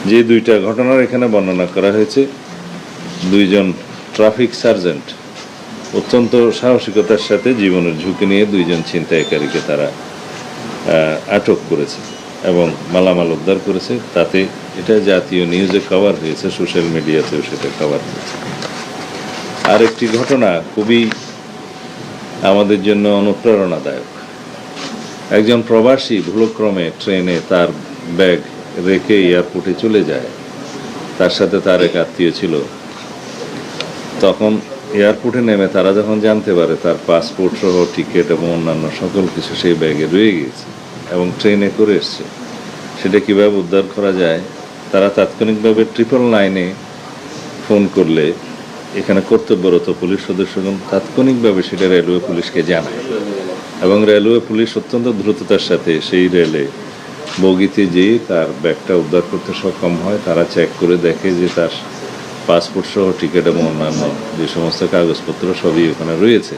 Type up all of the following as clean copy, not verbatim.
যে দুইটা ঘটনার এখানে বর্ণনা করা হয়েছে, দুইজন ট্রাফিক সার্জেন্ট অত্যন্ত সাহসিকতার সাথে জীবনের ঝুঁকি নিয়ে দুইজন ছিনতাইকারীকে তারা আটক করেছে এবং মালামাল উদ্ধার করেছে। তাতে এটা জাতীয় নিউজে কভার হয়েছে, সোশ্যাল মিডিয়াতেও সেটা কভার হয়েছে। আরেকটি ঘটনা খুবই আমাদের জন্য অনুপ্রেরণাদায়ক। একজন প্রবাসী ভুলক্রমে ট্রেনে তার ব্যাগ রেখে এয়ারপোর্টে চলে যায়। তার সাথে তার এক আত্মীয় ছিল। তখন এয়ারপোর্টে নেমে তারা যখন জানতে পারে তার পাসপোর্ট সহ টিকিট এবং অন্যান্য সকল কিছু সেই ব্যাগে রয়ে গিয়েছে এবং ট্রেনে করে এসছে, সেটা কীভাবে উদ্ধার করা যায়, তারা তাৎক্ষণিকভাবে 999-এ ফোন করলে এখানে কর্তব্যরত পুলিশ সদস্যগণ তাৎক্ষণিকভাবে সেটা রেলওয়ে পুলিশকে জানায় এবং রেলওয়ে পুলিশ অত্যন্ত দ্রুততার সাথে সেই রেলে বগিতে যেয়ে তার ব্যাগটা উদ্ধার করতে সক্ষম হয়। তারা চেক করে দেখে যে তার পাসপোর্ট সহ টিকিট এবং অন্যান্য যে সমস্ত কাগজপত্র সবই ওখানে রয়েছে।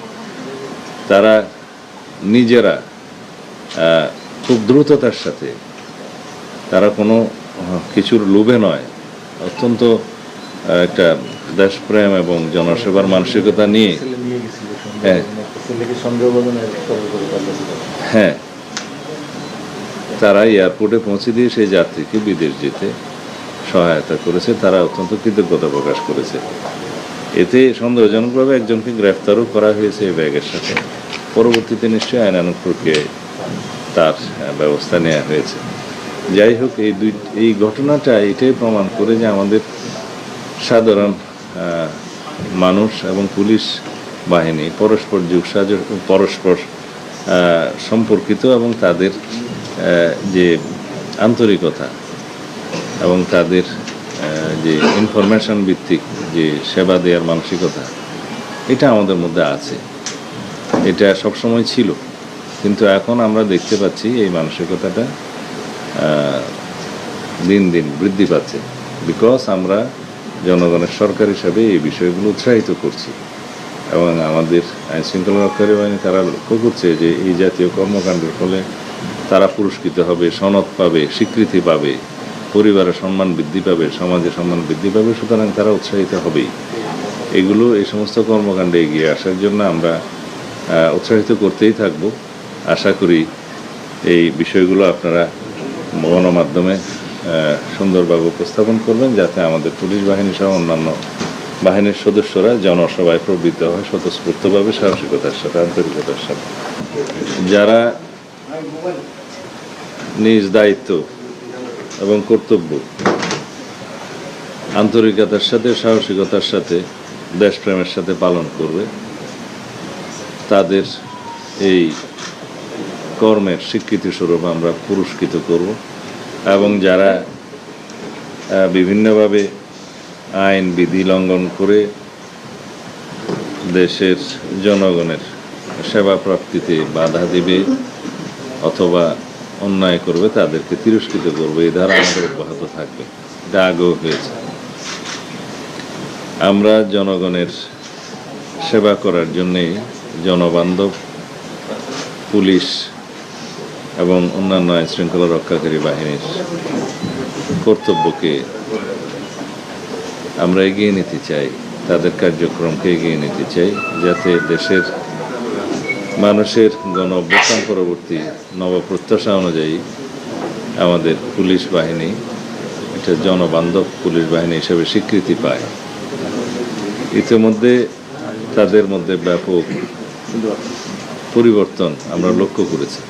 তারা নিজেরা খুব দ্রুততার সাথে, তারা কোনো কিছুর লোভে নয়, অত্যন্ত একটা দেশপ্রেম এবং জনসেবার মানসিকতা নিয়ে হ্যাঁ তারা এয়ারপোর্টে পৌঁছে দিয়ে সেই যাত্রীকে বিদেশ যেতে সহায়তা করেছে। তারা অত্যন্ত কৃতজ্ঞতা প্রকাশ করেছে। এতে সন্দেহজনকভাবে একজনকে গ্রেফতারও করা হয়েছে এই ব্যাগের সাথে। পরবর্তীতে নিশ্চয়ই আইনানুগ প্রক্রিয়ায় তার ব্যবস্থা নেওয়া হয়েছে। যাই হোক, এই ঘটনাটা এটাই প্রমাণ করে যে আমাদের সাধারণ মানুষ এবং পুলিশ বাহিনী পরস্পর সম্পর্কিত এবং তাদের যে আন্তরিকতা এবং তাদের যে ইনফরমেশন ভিত্তিক যে সেবা দেওয়ার মানসিকতা, এটা আমাদের মধ্যে আছে। এটা সবসময় ছিল, কিন্তু এখন আমরা দেখতে পাচ্ছি এই মানসিকতাটা দিন দিন বৃদ্ধি পাচ্ছে। বিকজ আমরা জনগণের সরকার হিসাবে এই বিষয়গুলো উৎসাহিত করছি এবং আমাদের আইন শৃঙ্খলা রক্ষাকারী বাহিনী তারা লক্ষ্য করছে যে এই জাতীয় কর্মকাণ্ডের ফলে তারা পুরস্কৃত হবে, সনদ পাবে, স্বীকৃতি পাবে, পরিবারের সম্মান বৃদ্ধি পাবে, সমাজে সম্মান বৃদ্ধি পাবে। সুতরাং তারা উৎসাহিত হবেই। এই সমস্ত কর্মকাণ্ডে এগিয়ে আসার জন্য আমরা উৎসাহিত করতেই থাকব। আশা করি এই বিষয়গুলো আপনারা গণমাধ্যমে সুন্দরভাবে উপস্থাপন করবেন, যাতে আমাদের পুলিশ বাহিনী সহ অন্যান্য বাহিনীর সদস্যরা জনসভায় প্রবৃত্ত হয় স্বতঃস্ফূর্তভাবে, সাহসিকতার সাথে, আন্তরিকতার সাথে। যারা নিজ দায়িত্ব এবং কর্তব্য আন্তরিকতার সাথে, সাহসিকতার সাথে, দেশপ্রেমের সাথে পালন করবে, তাদের এই কর্মের স্বীকৃতিস্বরূপ আমরা পুরস্কৃত করব। এবং যারা বিভিন্নভাবে আইন বিধি লঙ্ঘন করে দেশের জনগণের সেবা প্রাপ্তিতে বাধা দেবে অথবা অন্যায় করবে, তাদেরকে তিরস্কৃত করবে, এই ধারা আমাদের অব্যাহত থাকবে। এটা আগেও হয়েছে। আমরা জনগণের সেবা করার জন্যে জনবান্ধব পুলিশ এবং অন্যান্য আইন শৃঙ্খলা রক্ষাকারী বাহিনীর কর্তব্যকে আমরা এগিয়ে নিতে চাই, তাদের কার্যক্রমকে এগিয়ে নিতে চাই, যাতে দেশের মানুষের গণ অভ্যুত্থান পরবর্তী নবপ্রত্যাশা অনুযায়ী আমাদের পুলিশ বাহিনী এটা জনবান্ধব পুলিশ বাহিনী হিসেবে স্বীকৃতি পায়। ইতিমধ্যে তাদের মধ্যে ব্যাপক পরিবর্তন আমরা লক্ষ্য করেছি।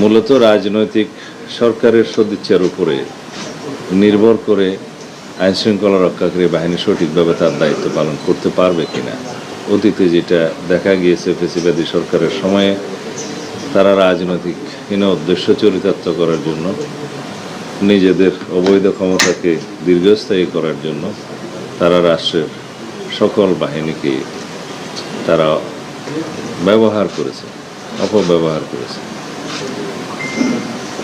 মূলত রাজনৈতিক সরকারের সদিচ্ছার উপরে নির্ভর করে আইন শৃঙ্খলা রক্ষাকারী বাহিনী সঠিকভাবে তার দায়িত্ব পালন করতে পারবে কিনা। অতীতে যেটা দেখা গিয়েছে, ফ্যাসিবাদী সরকারের সময়ে তারা রাজনৈতিক উদ্দেশ্য চরিতার্থ করার জন্য, নিজেদের অবৈধ ক্ষমতাকে দীর্ঘস্থায়ী করার জন্য তারা রাষ্ট্রের সকল বাহিনীকে তারা ব্যবহার করেছে, অপব্যবহার করেছে।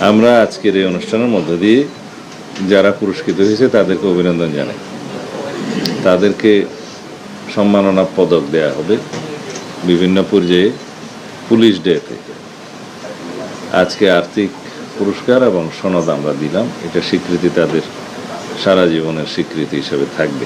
আমরা আজকের এই অনুষ্ঠানের মধ্য দিয়ে যারা পুরস্কৃত হয়েছে তাদেরকে অভিনন্দন জানাই। তাদেরকে সম্মাননা পদক দেয়া হবে বিভিন্ন পর্যায়ে পুলিশ ডে থেকে। আজকে আর্থিক পুরস্কার এবং সনদ আমরা দিলাম। এটা স্বীকৃতি, তাদের সারা জীবনের স্বীকৃতি হিসেবে থাকবে।